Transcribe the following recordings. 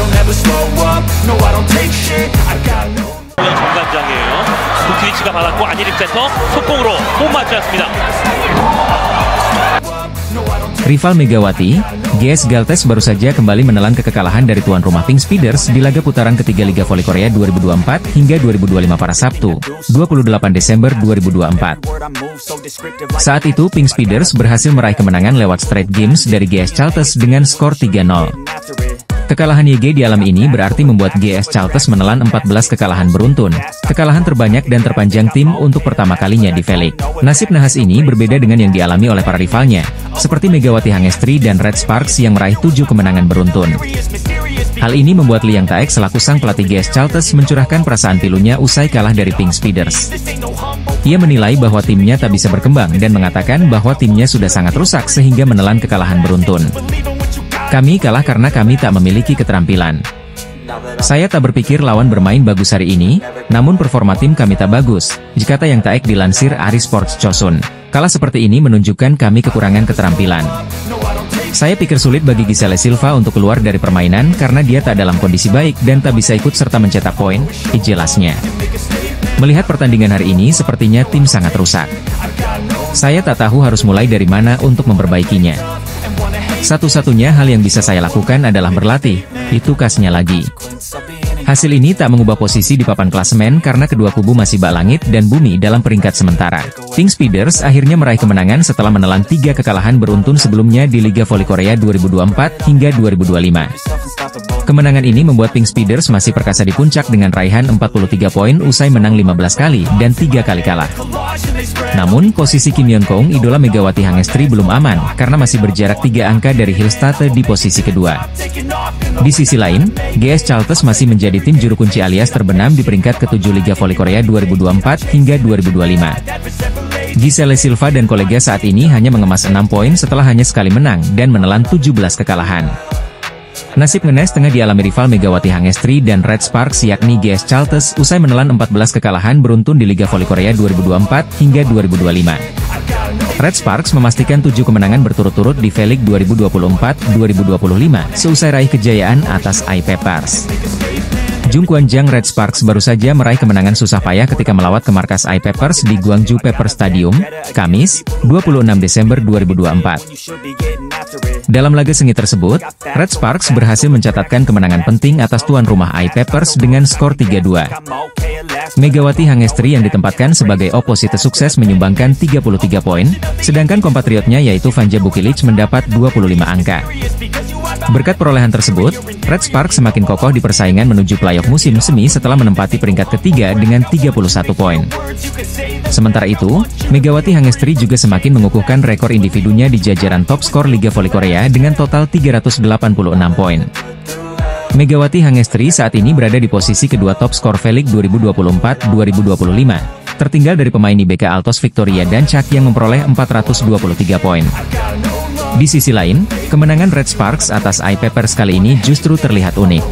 don't ever slow up, no I don't take shit, I got no. 정관장이에요. 부키리치가 받았고 안일익 센터 속공으로 못 맞지 않습니다. Rival Megawati, GS Galtes baru saja kembali menelan kekalahan dari tuan rumah Pink Speeders di laga putaran ketiga Liga Voli Korea 2024 hingga 2025 pada Sabtu, 28 Desember 2024. Saat itu Pink Speeders berhasil meraih kemenangan lewat straight games dari GS Galtes dengan skor 3-0. Kekalahan YG di alam ini berarti membuat GS Galtes menelan 14 kekalahan beruntun, kekalahan terbanyak dan terpanjang tim untuk pertama kalinya di V-League. Nasib nahas ini berbeda dengan yang dialami oleh para rivalnya, seperti Megawati Hangestri dan Red Sparks yang meraih 7 kemenangan beruntun. Hal ini membuat Liang Taek selaku sang pelatih GS Galtes mencurahkan perasaan pilunya usai kalah dari Pink Speeders. Ia menilai bahwa timnya tak bisa berkembang dan mengatakan bahwa timnya sudah sangat rusak sehingga menelan kekalahan beruntun. Kami kalah karena kami tak memiliki keterampilan. Saya tak berpikir lawan bermain bagus hari ini, namun performa tim kami tak bagus, kata Yang Taek dilansir Ari Sports Chosun. Kalah seperti ini menunjukkan kami kekurangan keterampilan. Saya pikir sulit bagi Giselle Silva untuk keluar dari permainan karena dia tak dalam kondisi baik dan tak bisa ikut serta mencetak poin, jelasnya. Melihat pertandingan hari ini sepertinya tim sangat rusak. Saya tak tahu harus mulai dari mana untuk memperbaikinya. Satu-satunya hal yang bisa saya lakukan adalah berlatih, itu kasnya lagi. Hasil ini tak mengubah posisi di papan klasemen karena kedua kubu masih bak langit dan bumi dalam peringkat sementara. Pink Speeders akhirnya meraih kemenangan setelah menelan 3 kekalahan beruntun sebelumnya di Liga Voli Korea 2024 hingga 2025. Kemenangan ini membuat Pink Speeders masih perkasa di puncak dengan raihan 43 poin usai menang 15 kali dan 3 kali kalah. Namun, posisi Kim Yeon Kong idola Megawati Hangestri belum aman karena masih berjarak 3 angka dari Hilstate di posisi kedua. Di sisi lain, GS Galtes masih menjadi tim juru kunci alias terbenam di peringkat ke-7 Liga Voli Korea 2024 hingga 2025. Giselle Silva dan kolega saat ini hanya mengemas 6 poin setelah hanya sekali menang dan menelan 17 kekalahan. Nasib ngenes tengah dialami rival Megawati Hangestri dan Red Sparks yakni GS Galtes usai menelan 14 kekalahan beruntun di Liga Voli Korea 2024 hingga 2025. Red Sparks memastikan 7 kemenangan berturut-turut di V-League 2024-2025 seusai raih kejayaan atas I-Peppers. Jung Kwan-jang Red Sparks baru saja meraih kemenangan susah payah ketika melawat ke markas I-Peppers di Gwangju Pepper Stadium, Kamis, 26 Desember 2024. Dalam laga sengit tersebut, Red Sparks berhasil mencatatkan kemenangan penting atas tuan rumah I-Peppers dengan skor 3-2. Megawati Hangestri yang ditempatkan sebagai oposite sukses menyumbangkan 33 poin, sedangkan kompatriotnya yaitu Vanja Bukilic mendapat 25 angka. Berkat perolehan tersebut, Red Sparks semakin kokoh di persaingan menuju playoff musim semi setelah menempati peringkat ketiga dengan 31 poin. Sementara itu, Megawati Hangestri juga semakin mengukuhkan rekor individunya di jajaran top skor Liga Voli Korea dengan total 386 poin. Megawati Hangestri saat ini berada di posisi kedua top skor V-League 2024-2025, tertinggal dari pemain IBK Altos Victoria dan Chak yang memperoleh 423 poin. Di sisi lain, kemenangan Red Sparks atas I-Peppers kali ini justru terlihat unik.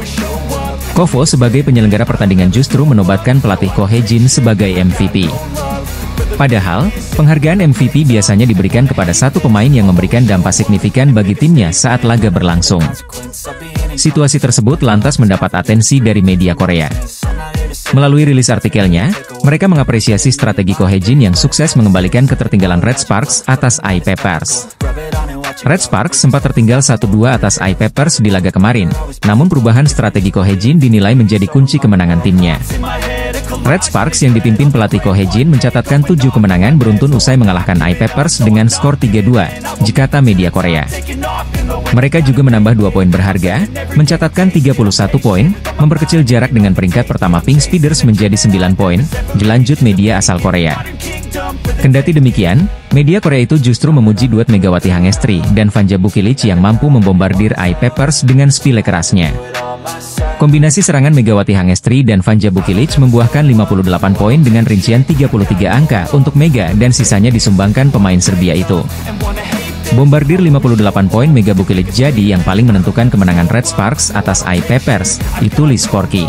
Kovo sebagai penyelenggara pertandingan justru menobatkan pelatih Ko Hye-jin sebagai MVP. Padahal, penghargaan MVP biasanya diberikan kepada satu pemain yang memberikan dampak signifikan bagi timnya saat laga berlangsung. Situasi tersebut lantas mendapat atensi dari media Korea. Melalui rilis artikelnya, mereka mengapresiasi strategi Ko Hye-jin yang sukses mengembalikan ketertinggalan Red Sparks atas I-Peppers. Red Sparks sempat tertinggal 1-2 atas I-Peppers di laga kemarin, namun perubahan strategi Ko Hye-jin dinilai menjadi kunci kemenangan timnya. Red Sparks yang dipimpin pelatih Ko Hye-jin mencatatkan 7 kemenangan beruntun usai mengalahkan I-Peppers dengan skor 3-2, kata media Korea. Mereka juga menambah 2 poin berharga, mencatatkan 31 poin, memperkecil jarak dengan peringkat pertama Pink Speeders menjadi 9 poin, dilanjut media asal Korea. Kendati demikian, media Korea itu justru memuji duet Megawati Hangestri dan Vanja Bukilic yang mampu membombardir I-Peppers dengan spile kerasnya. Kombinasi serangan Megawati Hangestri dan Vanja Bukilic membuahkan 58 poin dengan rincian 33 angka untuk Mega dan sisanya disumbangkan pemain Serbia itu. Bombardir 58 poin Mega Bukilic jadi yang paling menentukan kemenangan Red Sparks atas I-Peppers, ditulis Sporky.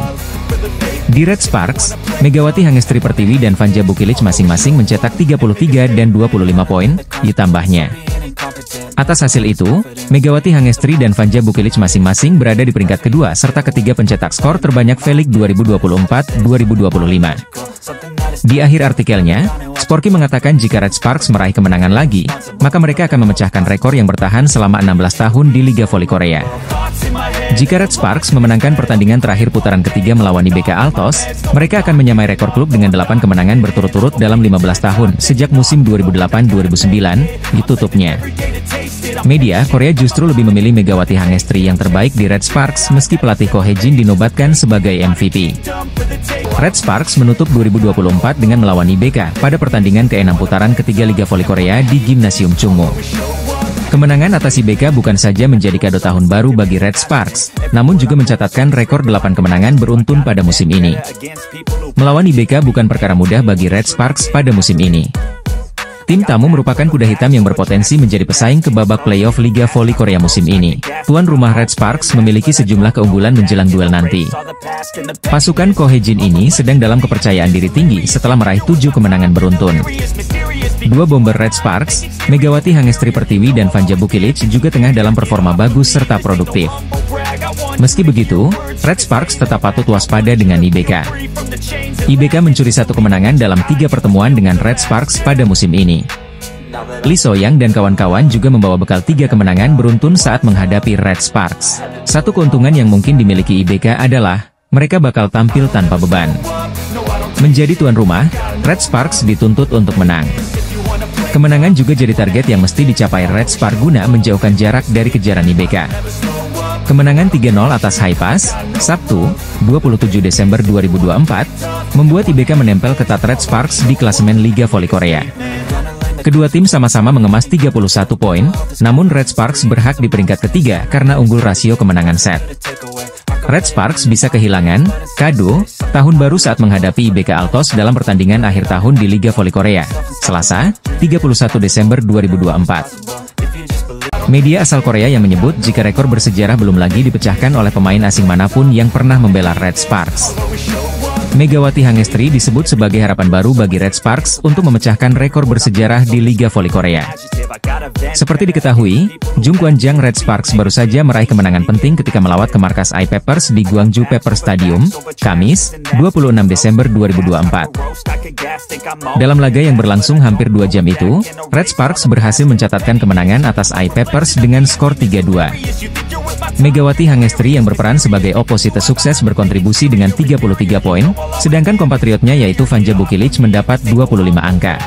Di Red Sparks, Megawati Hangestri Pertiwi dan Vanja Bukilic masing-masing mencetak 33 dan 25 poin, ditambahnya Atas hasil itu, Megawati Hangestri dan Vanja Bukilic masing-masing berada di peringkat kedua serta ketiga pencetak skor terbanyak V-League 2024-2025. Di akhir artikelnya, Sporky mengatakan jika Red Sparks meraih kemenangan lagi, maka mereka akan memecahkan rekor yang bertahan selama 16 tahun di Liga Voli Korea. Jika Red Sparks memenangkan pertandingan terakhir putaran ketiga melawan IBK Altos, mereka akan menyamai rekor klub dengan 8 kemenangan berturut-turut dalam 15 tahun sejak musim 2008-2009 ditutupnya. Media Korea justru lebih memilih Megawati Hangestri yang terbaik di Red Sparks meski pelatih Ko Hae-jin dinobatkan sebagai MVP. Red Sparks menutup 2024 dengan melawan IBK pada pertandingan ke-6 putaran ketiga Liga Voli Korea di Gimnasium Chungmu. Kemenangan atas IBK bukan saja menjadi kado tahun baru bagi Red Sparks, namun juga mencatatkan rekor 8 kemenangan beruntun pada musim ini. Melawan IBK bukan perkara mudah bagi Red Sparks pada musim ini. Tim tamu merupakan kuda hitam yang berpotensi menjadi pesaing ke babak playoff Liga Voli Korea musim ini. Tuan rumah Red Sparks memiliki sejumlah keunggulan menjelang duel nanti. Pasukan Ko Hae-jin ini sedang dalam kepercayaan diri tinggi setelah meraih 7 kemenangan beruntun. Dua bomber Red Sparks, Megawati Hangestri Pertiwi dan Vanja Bukilic juga tengah dalam performa bagus serta produktif. Meski begitu, Red Sparks tetap patut waspada dengan IBK. IBK mencuri 1 kemenangan dalam 3 pertemuan dengan Red Sparks pada musim ini. Lee So-young dan kawan-kawan juga membawa bekal 3 kemenangan beruntun saat menghadapi Red Sparks. Satu keuntungan yang mungkin dimiliki IBK adalah, mereka bakal tampil tanpa beban. Menjadi tuan rumah, Red Sparks dituntut untuk menang. Kemenangan juga jadi target yang mesti dicapai Red Sparks guna menjauhkan jarak dari kejaran IBK. Kemenangan 3-0 atas Haipas, Sabtu, 27 Desember 2024, membuat IBK menempel ketat Red Sparks di klasemen Liga Voli Korea. Kedua tim sama-sama mengemas 31 poin, namun Red Sparks berhak di peringkat ketiga karena unggul rasio kemenangan set. Red Sparks bisa kehilangan kado tahun baru saat menghadapi IBK Altos dalam pertandingan akhir tahun di Liga Voli Korea, Selasa, 31 Desember 2024. Media asal Korea yang menyebut jika rekor bersejarah belum lagi dipecahkan oleh pemain asing manapun yang pernah membela Red Sparks. Megawati Hangestri disebut sebagai harapan baru bagi Red Sparks untuk memecahkan rekor bersejarah di Liga Voli Korea. Seperti diketahui, Jung Kwan-jang Red Sparks baru saja meraih kemenangan penting ketika melawat ke markas I-Peppers di Gwangju Pepper Stadium, Kamis, 26 Desember 2024. Dalam laga yang berlangsung hampir 2 jam itu, Red Sparks berhasil mencatatkan kemenangan atas I-Peppers dengan skor 3-2. Megawati Hangestri yang berperan sebagai oposite sukses berkontribusi dengan 33 poin, sedangkan kompatriotnya yaitu Vanja Bukilic mendapat 25 angka.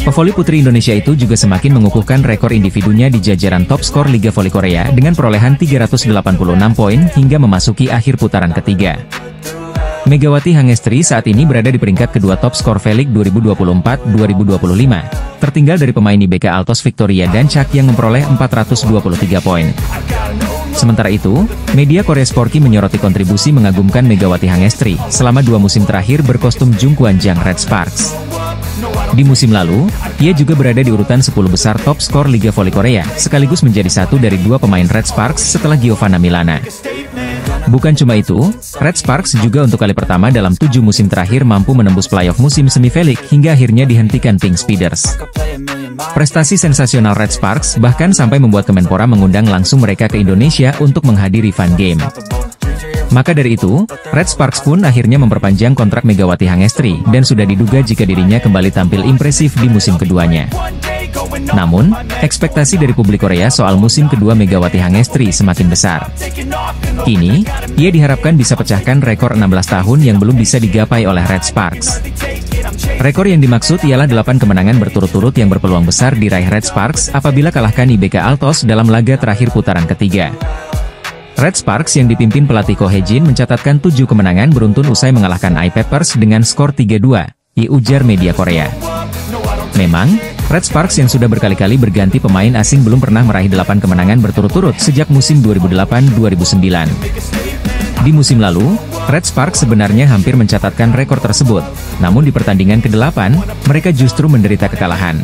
Pevoli putri Indonesia itu juga semakin mengukuhkan rekor individunya di jajaran top skor Liga Voli Korea dengan perolehan 386 poin hingga memasuki akhir putaran ketiga. Megawati Hangestri saat ini berada di peringkat kedua top skor V-League 2024-2025, tertinggal dari pemain IBK Altos Victoria Dancak yang memperoleh 423 poin. Sementara itu, media Korea Sporky menyoroti kontribusi mengagumkan Megawati Hangestri selama 2 musim terakhir berkostum Jung Kwan-jang Red Sparks. Di musim lalu, ia juga berada di urutan 10 besar top skor Liga Voli Korea, sekaligus menjadi satu dari 2 pemain Red Sparks setelah Giovanna Milana. Bukan cuma itu, Red Sparks juga untuk kali pertama dalam 7 musim terakhir mampu menembus playoff musim semi V-League hingga akhirnya dihentikan Pink Speeders. Prestasi sensasional Red Sparks bahkan sampai membuat Kemenpora mengundang langsung mereka ke Indonesia untuk menghadiri Fun Game. Maka dari itu, Red Sparks pun akhirnya memperpanjang kontrak Megawati Hangestri dan sudah diduga jika dirinya kembali tampil impresif di musim keduanya. Namun, ekspektasi dari publik Korea soal musim kedua Megawati Hangestri semakin besar. Kini, ia diharapkan bisa pecahkan rekor 16 tahun yang belum bisa digapai oleh Red Sparks. Rekor yang dimaksud ialah 8 kemenangan berturut-turut yang berpeluang besar diraih Red Sparks apabila kalahkan IBK Altos dalam laga terakhir putaran ketiga. Red Sparks yang dipimpin pelatih Ko Hae-jin mencatatkan 7 kemenangan beruntun usai mengalahkan I-Peppers dengan skor 3-2, ujar media Korea. Memang, Red Sparks yang sudah berkali-kali berganti pemain asing belum pernah meraih 8 kemenangan berturut-turut sejak musim 2008-2009. Di musim lalu, Red Sparks sebenarnya hampir mencatatkan rekor tersebut, namun di pertandingan ke-8, mereka justru menderita kekalahan.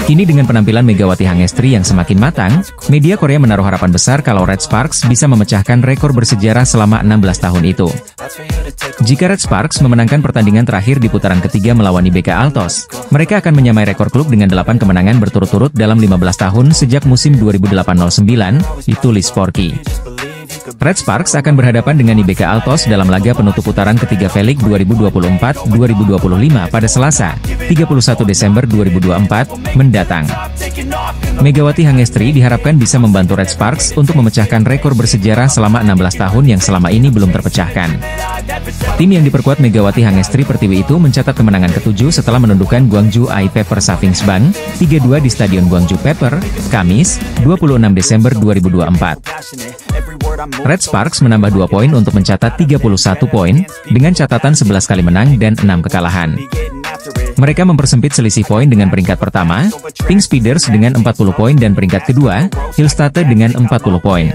Kini dengan penampilan Megawati Hangestri yang semakin matang, media Korea menaruh harapan besar kalau Red Sparks bisa memecahkan rekor bersejarah selama 16 tahun itu. Jika Red Sparks memenangkan pertandingan terakhir di putaran ketiga melawan IBK Altos, mereka akan menyamai rekor klub dengan 8 kemenangan berturut-turut dalam 15 tahun sejak musim 2008-09, ditulis Sporky. Red Sparks akan berhadapan dengan IBK Altos dalam laga penutup putaran ketiga V-League 2024-2025 pada Selasa, 31 Desember 2024, mendatang. Megawati Hangestri diharapkan bisa membantu Red Sparks untuk memecahkan rekor bersejarah selama 16 tahun yang selama ini belum terpecahkan. Tim yang diperkuat Megawati Hangestri Pertiwi itu mencatat kemenangan ke-7 setelah menundukkan Gwangju AI Pepper Savings Bank, 3-2 di Stadion Gwangju Pepper, Kamis, 26 Desember 2024. Red Sparks menambah 2 poin untuk mencatat 31 poin, dengan catatan 11 kali menang dan 6 kekalahan. Mereka mempersempit selisih poin dengan peringkat pertama, Pink Speeders dengan 40 poin dan peringkat kedua, Hillstate dengan 40 poin.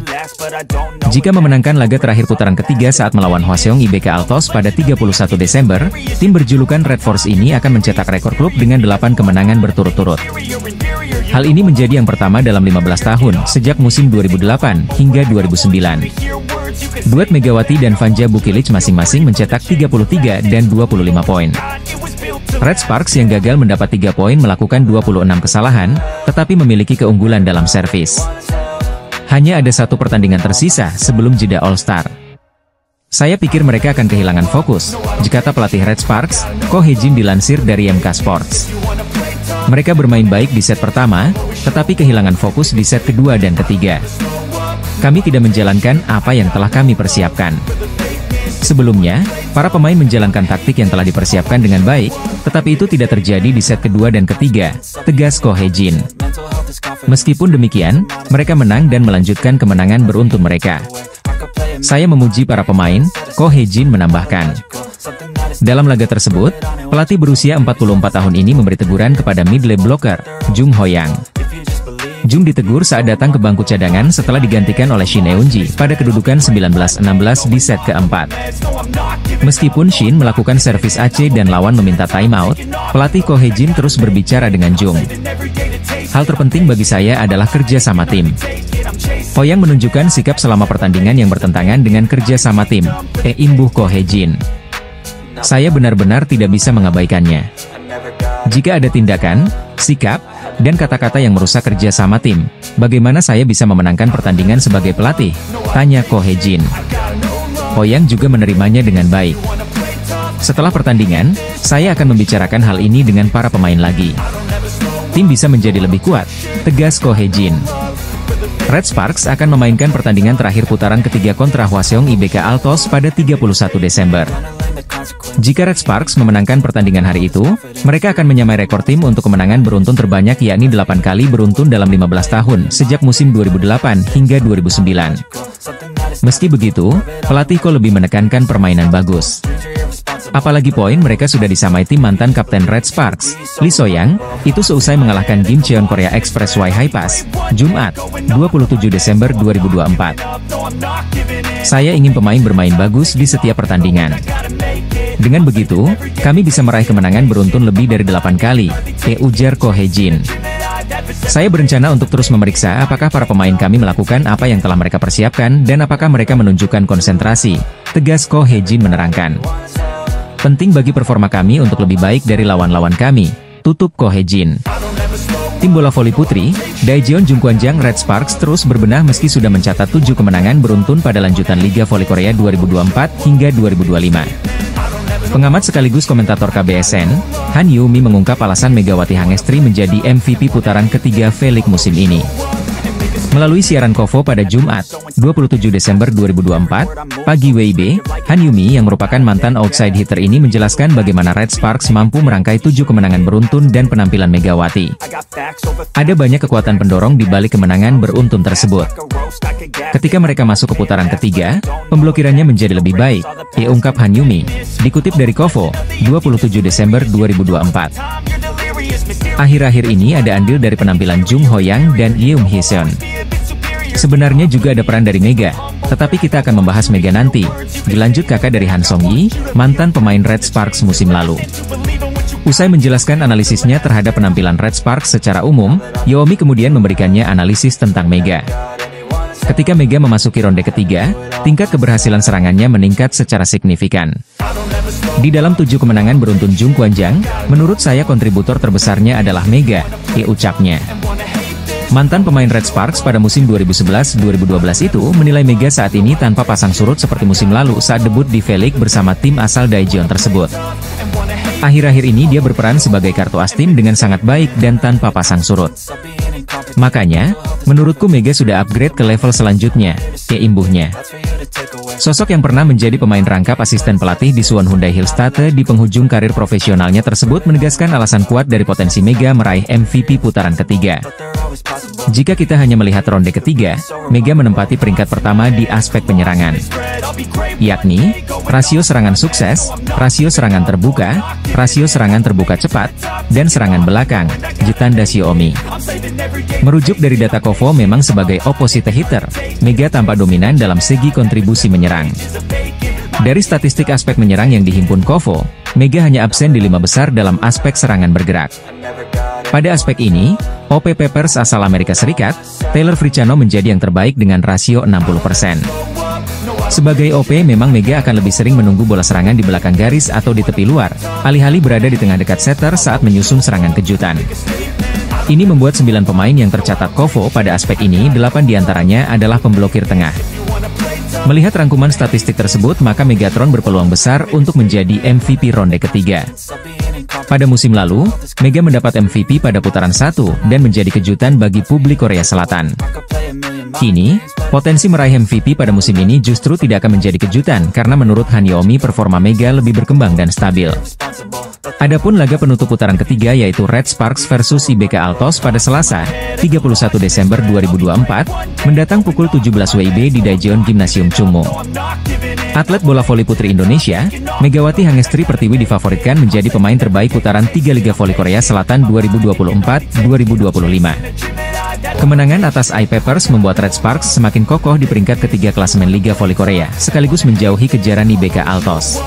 Jika memenangkan laga terakhir putaran ketiga saat melawan Hwaseong IBK Altos pada 31 Desember, tim berjulukan Red Force ini akan mencetak rekor klub dengan 8 kemenangan berturut-turut. Hal ini menjadi yang pertama dalam 15 tahun, sejak musim 2008 hingga 2009. Duet Megawati dan Vanja Bukilic masing-masing mencetak 33 dan 25 poin. Red Sparks yang gagal mendapat 3 poin melakukan 26 kesalahan, tetapi memiliki keunggulan dalam servis. Hanya ada 1 pertandingan tersisa sebelum jeda All-Star. Saya pikir mereka akan kehilangan fokus, kata pelatih Red Sparks, Ko Hye-jin dilansir dari MK Sports. Mereka bermain baik di set pertama, tetapi kehilangan fokus di set kedua dan ketiga. Kami tidak menjalankan apa yang telah kami persiapkan. Sebelumnya, para pemain menjalankan taktik yang telah dipersiapkan dengan baik, tetapi itu tidak terjadi di set kedua dan ketiga, tegas Ko Hye-jin. Meskipun demikian, mereka menang dan melanjutkan kemenangan beruntun mereka. Saya memuji para pemain, Ko Hye-jin menambahkan. Dalam laga tersebut, pelatih berusia 44 tahun ini memberi teguran kepada middle blocker, Jung Ho-yang. Jung ditegur saat datang ke bangku cadangan setelah digantikan oleh Shin Eun-ji pada kedudukan 19-16 di set keempat. Meskipun Shin melakukan servis AC dan lawan meminta timeout, pelatih Ko Hye-jin terus berbicara dengan Jung. Hal terpenting bagi saya adalah kerja sama tim. Ho-yang menunjukkan sikap selama pertandingan yang bertentangan dengan kerja sama tim, imbuh Ko Hye-jin. Saya benar-benar tidak bisa mengabaikannya. Jika ada tindakan, sikap, dan kata-kata yang merusak kerja sama tim, bagaimana saya bisa memenangkan pertandingan sebagai pelatih? Tanya Ko Hye-jin. Ho-yang juga menerimanya dengan baik. Setelah pertandingan, saya akan membicarakan hal ini dengan para pemain lagi. Tim bisa menjadi lebih kuat, tegas Ko Hye-jin. Red Sparks akan memainkan pertandingan terakhir putaran ketiga kontra Hwaseong IBK Altos pada 31 Desember. Jika Red Sparks memenangkan pertandingan hari itu, mereka akan menyamai rekor tim untuk kemenangan beruntun terbanyak yakni 8 kali beruntun dalam 15 tahun sejak musim 2008 hingga 2009. Meski begitu, pelatih Ko lebih menekankan permainan bagus. Apalagi poin mereka sudah disamai tim mantan kapten Red Sparks, Lee So-yang, itu seusai mengalahkan Kim Cheon Korea Express Y High Pass, Jumat, 27 Desember 2024. Saya ingin pemain bermain bagus di setiap pertandingan. Dengan begitu, kami bisa meraih kemenangan beruntun lebih dari 8 kali, ujar Ko Hye-jin. Saya berencana untuk terus memeriksa apakah para pemain kami melakukan apa yang telah mereka persiapkan dan apakah mereka menunjukkan konsentrasi, tegas Ko Hye-jin menerangkan. Penting bagi performa kami untuk lebih baik dari lawan-lawan kami, tutup Ko Hye-jin. Tim bola voli putri, Daejeon Jungkwanjang Red Sparks terus berbenah meski sudah mencatat 7 kemenangan beruntun pada lanjutan Liga Voli Korea 2024 hingga 2025. Pengamat sekaligus komentator KBSN, Han Yoo-mi mengungkap alasan Megawati Hangestri menjadi MVP putaran ketiga V-League musim ini. Melalui siaran KOFO pada Jumat, 27 Desember 2024, pagi WIB, Han Yoo-mi yang merupakan mantan outside hitter ini menjelaskan bagaimana Red Sparks mampu merangkai 7 kemenangan beruntun dan penampilan Megawati. Ada banyak kekuatan pendorong di balik kemenangan beruntun tersebut. Ketika mereka masuk ke putaran ketiga, pemblokirannya menjadi lebih baik, ungkap Han Yoo-mi, dikutip dari KOFO, 27 Desember 2024. Akhir-akhir ini ada andil dari penampilan Jung Ho-yang dan Yeum Hee-seon. Sebenarnya juga ada peran dari Mega, tetapi kita akan membahas Mega nanti, dilanjut kakak dari Han Song-yi, mantan pemain Red Sparks musim lalu. Usai menjelaskan analisisnya terhadap penampilan Red Sparks secara umum, Yoo-mi kemudian memberikannya analisis tentang Mega. Ketika Mega memasuki ronde ketiga, tingkat keberhasilan serangannya meningkat secara signifikan. Di dalam 7 kemenangan beruntun Jung Kwanjang, menurut saya kontributor terbesarnya adalah Mega, ucapnya. Mantan pemain Red Sparks pada musim 2011-2012 itu menilai Mega saat ini tanpa pasang surut seperti musim lalu saat debut di V-League bersama tim asal Daejeon tersebut. Akhir-akhir ini dia berperan sebagai kartu as tim dengan sangat baik dan tanpa pasang surut. Makanya, menurutku Mega sudah upgrade ke level selanjutnya, imbuhnya. Sosok yang pernah menjadi pemain rangkap asisten pelatih di Suwon Hyundai Hillstate di penghujung karir profesionalnya tersebut menegaskan alasan kuat dari potensi Mega meraih MVP putaran ketiga. Jika kita hanya melihat ronde ketiga, Mega menempati peringkat pertama di aspek penyerangan, yakni rasio serangan sukses, rasio serangan terbuka, rasio serangan terbuka cepat, dan serangan belakang, Jitanda Xiaomi. Merujuk dari data Kovo memang sebagai opposite hitter, Mega tampak dominan dalam segi kontribusi menyerang. Dari statistik aspek menyerang yang dihimpun Kovo, Mega hanya absen di 5 besar dalam aspek serangan bergerak. Pada aspek ini, OP Peppers asal Amerika Serikat, Taylor Fricciano menjadi yang terbaik dengan rasio 60%. Sebagai OP memang Mega akan lebih sering menunggu bola serangan di belakang garis atau di tepi luar, alih-alih berada di tengah dekat setter saat menyusun serangan kejutan. Ini membuat 9 pemain yang tercatat Kovo pada aspek ini, 8 diantaranya adalah pemblokir tengah. Melihat rangkuman statistik tersebut, maka Megatron berpeluang besar untuk menjadi MVP ronde ketiga. Pada musim lalu, Mega mendapat MVP pada putaran 1 dan menjadi kejutan bagi publik Korea Selatan. Kini, potensi meraih MVP pada musim ini justru tidak akan menjadi kejutan karena menurut Han Yeomi performa Mega lebih berkembang dan stabil. Adapun laga penutup putaran ketiga yaitu Red Sparks versus IBK Altos pada Selasa, 31 Desember 2024, mendatang pukul 17 WIB di Daejeon Gymnasium Chungmu. Atlet bola voli putri Indonesia, Megawati Hangestri Pertiwi difavoritkan menjadi pemain terbaik putaran 3 Liga Voli Korea Selatan 2024-2025. Kemenangan atas I Peppers membuat Red Sparks semakin kokoh di peringkat ketiga klasemen Liga Voli Korea, sekaligus menjauhi kejaran IBK Altos.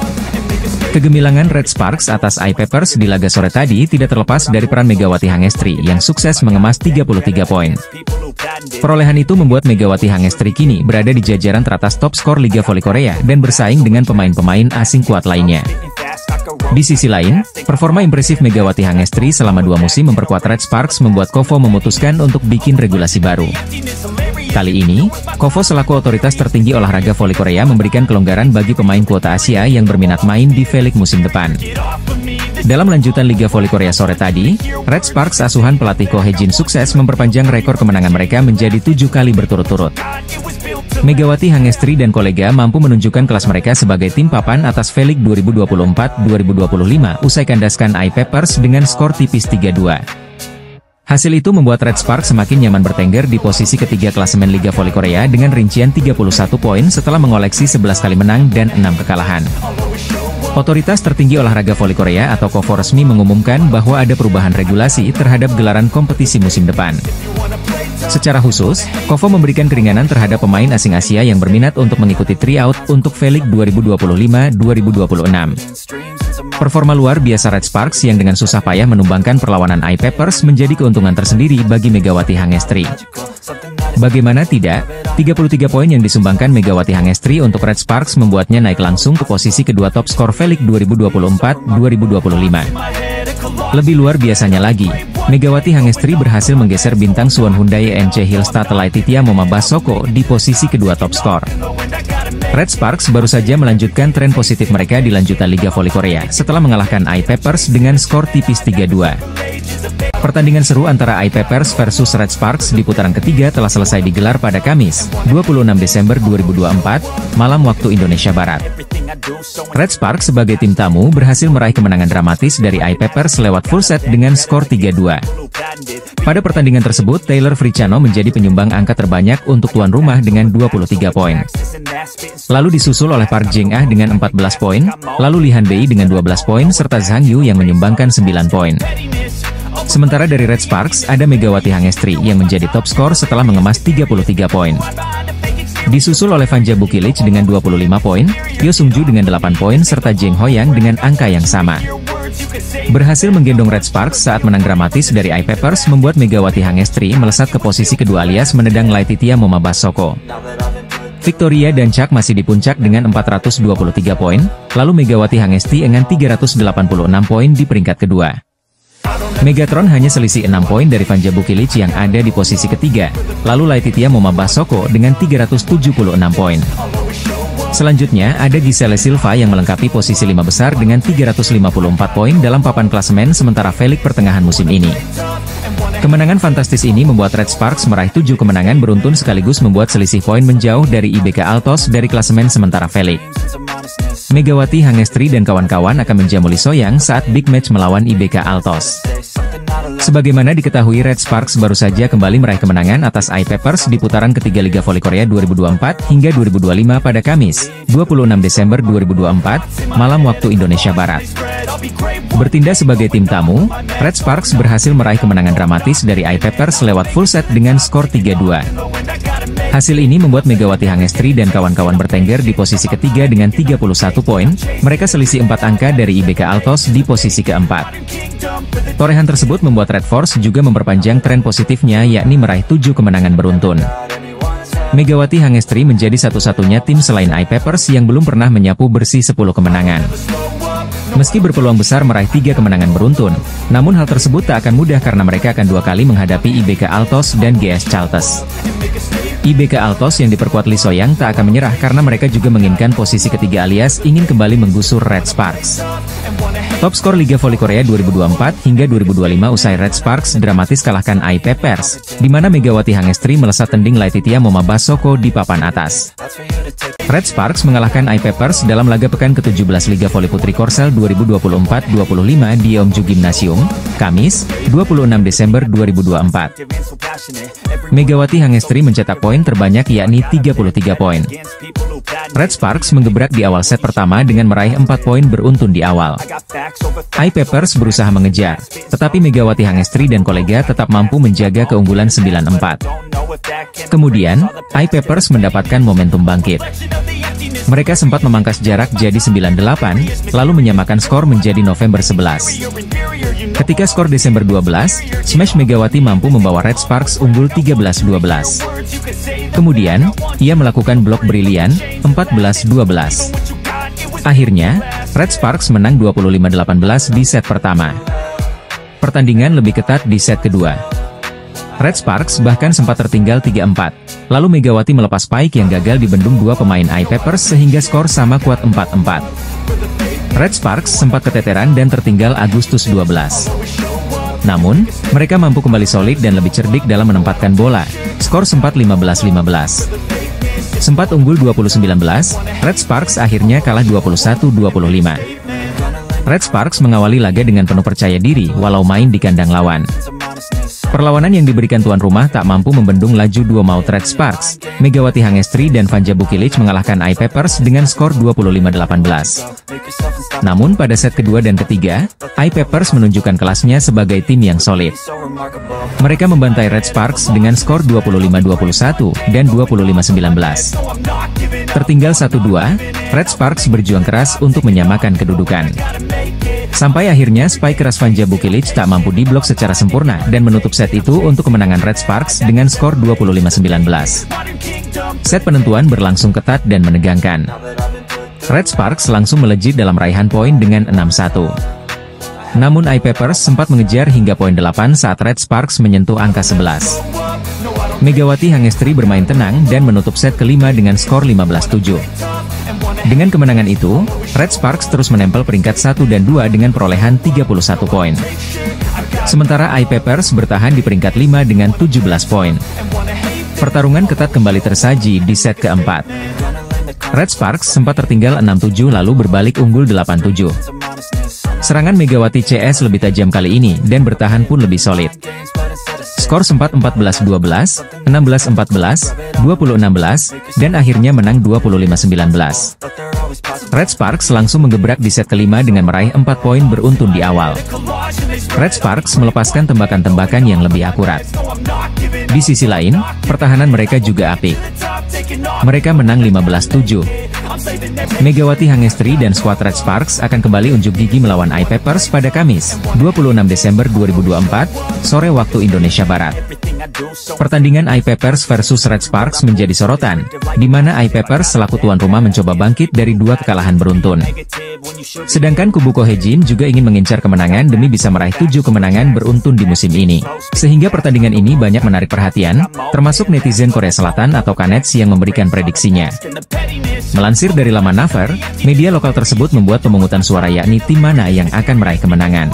Kegemilangan Red Sparks atas I Peppers di laga sore tadi tidak terlepas dari peran Megawati Hangestri yang sukses mengemas 33 poin. Perolehan itu membuat Megawati Hangestri kini berada di jajaran teratas top skor Liga Voli Korea dan bersaing dengan pemain-pemain asing kuat lainnya. Di sisi lain, performa impresif Megawati Hangestri selama 2 musim memperkuat Red Sparks membuat Kovo memutuskan untuk bikin regulasi baru. Kali ini, Kovo selaku otoritas tertinggi olahraga voli Korea memberikan kelonggaran bagi pemain kuota Asia yang berminat main di V-League musim depan. Dalam lanjutan Liga Voli Korea sore tadi, Red Sparks asuhan pelatih Ko Hae-jin sukses memperpanjang rekor kemenangan mereka menjadi 7 kali berturut-turut. Megawati Hangestri dan kolega mampu menunjukkan kelas mereka sebagai tim papan atas V-League 2024-2025 usai kandaskan I Peppers dengan skor tipis 3-2. Hasil itu membuat Red Sparks semakin nyaman bertengger di posisi ketiga klasemen Liga Voli Korea dengan rincian 31 poin setelah mengoleksi 11 kali menang dan 6 kekalahan. Otoritas tertinggi olahraga voli Korea atau KOVO resmi mengumumkan bahwa ada perubahan regulasi terhadap gelaran kompetisi musim depan. Secara khusus, KOVO memberikan keringanan terhadap pemain asing Asia yang berminat untuk mengikuti tryout untuk V-League 2025-2026. Performa luar biasa Red Sparks yang dengan susah payah menumbangkan perlawanan I Peppers menjadi keuntungan tersendiri bagi Megawati Hangestri. Bagaimana tidak, 33 poin yang disumbangkan Megawati Hangestri untuk Red Sparks membuatnya naik langsung ke posisi kedua top skor V-League 2024-2025. Lebih luar biasanya lagi, Megawati Hangestri berhasil menggeser bintang Suwon Hyundai NC Hillstate Laetitia Momabasoko di posisi kedua top skor. Red Sparks baru saja melanjutkan tren positif mereka di lanjutan Liga Voli Korea setelah mengalahkan I Peppers dengan skor tipis 3-2. Pertandingan seru antara I Peppers versus Red Sparks di putaran ketiga telah selesai digelar pada Kamis, 26 Desember 2024, malam waktu Indonesia Barat. Red Sparks sebagai tim tamu berhasil meraih kemenangan dramatis dari I Peppers lewat full set dengan skor 3-2. Pada pertandingan tersebut, Taylor Fricciano menjadi penyumbang angka terbanyak untuk tuan rumah dengan 23 poin. Lalu disusul oleh Park Jeng-ah dengan 14 poin, lalu Lee Han-bei dengan 12 poin serta Zhang Yu yang menyumbangkan 9 poin. Sementara dari Red Sparks ada Megawati Hangestri yang menjadi top skor setelah mengemas 33 poin. Disusul oleh Vanja Bukilic dengan 25 poin, Yo Sung-ju dengan 8 poin serta Jeng Hoyang dengan angka yang sama. Berhasil menggendong Red Sparks saat menang dramatis dari iPeppers membuat Megawati Hangestri melesat ke posisi kedua alias menendang Laetitia Momabasoko. Victoria dan Chuck masih di puncak dengan 423 poin, lalu Megawati Hangestri dengan 386 poin di peringkat kedua. Megatron hanya selisih 6 poin dari Vanja Bukilic yang ada di posisi ketiga, lalu Laetitia Momabasoko dengan 376 poin. Selanjutnya ada Giselle Silva yang melengkapi posisi 5 besar dengan 354 poin dalam papan klasemen sementara Felix pertengahan musim ini. Kemenangan fantastis ini membuat Red Sparks meraih 7 kemenangan beruntun sekaligus membuat selisih poin menjauh dari IBK Altos dari klasemen sementara Felix. Megawati Hangestri dan kawan-kawan akan menjamu Lisoyang saat big match melawan IBK Altos. Sebagaimana diketahui, Red Sparks baru saja kembali meraih kemenangan atas iPeppers di putaran ketiga Liga Voli Korea 2024 hingga 2025 pada Kamis, 26 Desember 2024, malam waktu Indonesia Barat. Bertindak sebagai tim tamu, Red Sparks berhasil meraih kemenangan dramatis dari iPeppers lewat full set dengan skor 3-2. Hasil ini membuat Megawati Hangestri dan kawan-kawan bertengger di posisi ketiga dengan 31 poin, mereka selisih 4 angka dari IBK Altos di posisi keempat. Torehan tersebut membuat Red Force juga memperpanjang tren positifnya yakni meraih 7 kemenangan beruntun. Megawati Hangestri menjadi satu-satunya tim selain iPeppers yang belum pernah menyapu bersih 10 kemenangan. Meski berpeluang besar meraih 3 kemenangan beruntun, namun hal tersebut tak akan mudah karena mereka akan 2 kali menghadapi IBK Altos dan GS Chalters. IBK Altos yang diperkuat Lisoyang tak akan menyerah karena mereka juga menginginkan posisi ketiga alias ingin kembali menggusur Red Sparks. Top skor Liga Voli Korea 2024 hingga 2025 usai Red Sparks dramatis kalahkan iPeppers, di mana Megawati Hangestri melesat tending Laetitia Momabasoko di papan atas. Red Sparks mengalahkan iPeppers dalam laga pekan ke-17 Liga Voli Putri Korsel 2024-25 di Yeongju Gymnasium, Kamis, 26 Desember 2024. Megawati Hangestri mencetak poin terbanyak yakni 33 poin. Red Sparks menggebrak di awal set pertama dengan meraih 4 poin beruntun di awal. iPeppers berusaha mengejar, tetapi Megawati Hangestri dan kolega tetap mampu menjaga keunggulan 9-4. Kemudian, iPeppers mendapatkan momentum bangkit. Mereka sempat memangkas jarak jadi 9-8, lalu menyamakan skor menjadi November 11. Ketika skor Desember 12, Smash Megawati mampu membawa Red Sparks unggul 13-12. Kemudian, ia melakukan blok brilian, 14-12. Akhirnya, Red Sparks menang 25-18 di set pertama. Pertandingan lebih ketat di set kedua. Red Sparks bahkan sempat tertinggal 3-4, lalu Megawati melepas spike yang gagal dibendung 2 pemain iPeppers sehingga skor sama kuat 4-4. Red Sparks sempat keteteran dan tertinggal Agustus 12. Namun, mereka mampu kembali solid dan lebih cerdik dalam menempatkan bola, skor sempat 15-15. Sempat unggul 20-19, Red Sparks akhirnya kalah 21-25. Red Sparks mengawali laga dengan penuh percaya diri walau main di kandang lawan. Perlawanan yang diberikan tuan rumah tak mampu membendung laju dua maut Red Sparks. Megawati Hangestri dan Vanja Bukilic mengalahkan iPeppers dengan skor 25-18. Namun pada set kedua dan ketiga, iPeppers menunjukkan kelasnya sebagai tim yang solid. Mereka membantai Red Sparks dengan skor 25-21 dan 25-19. Tertinggal 1-2, Red Sparks berjuang keras untuk menyamakan kedudukan. Sampai akhirnya spike keras Vanja Bukilic tak mampu diblok secara sempurna dan menutup set itu untuk kemenangan Red Sparks dengan skor 25-19. Set penentuan berlangsung ketat dan menegangkan. Red Sparks langsung melejit dalam raihan poin dengan 6-1. Namun iPeppers sempat mengejar hingga poin 8 saat Red Sparks menyentuh angka 11. Megawati Hangestri bermain tenang dan menutup set kelima dengan skor 15-7. Dengan kemenangan itu, Red Sparks terus menempel peringkat 1 dan 2 dengan perolehan 31 poin. Sementara iPeppers bertahan di peringkat 5 dengan 17 poin. Pertarungan ketat kembali tersaji di set keempat. Red Sparks sempat tertinggal 6-7 lalu berbalik unggul 8-7. Serangan Megawati CS lebih tajam kali ini dan bertahan pun lebih solid. Skor sempat 14-12, 16-14, 20-16, dan akhirnya menang 25-19. Red Sparks langsung menggebrak di set kelima dengan meraih 4 poin beruntun di awal. Red Sparks melepaskan tembakan-tembakan yang lebih akurat. Di sisi lain, pertahanan mereka juga apik. Mereka menang 15-7. Megawati Hangestri dan skuad Red Sparks akan kembali unjuk gigi melawan I-Papers pada Kamis, 26 Desember 2024, sore waktu Indonesia Barat. Pertandingan I-Papers versus Red Sparks menjadi sorotan, di mana I-Papers selaku tuan rumah mencoba bangkit dari 2 kekalahan beruntun. Sedangkan kubu Kohejin juga ingin mengincar kemenangan demi bisa meraih 7 kemenangan beruntun di musim ini. Sehingga pertandingan ini banyak menarik perhatian, termasuk netizen Korea Selatan atau Kanets yang memberikan prediksinya. Melansir dari laman Naver, media lokal tersebut membuat pemungutan suara yakni tim mana yang akan meraih kemenangan.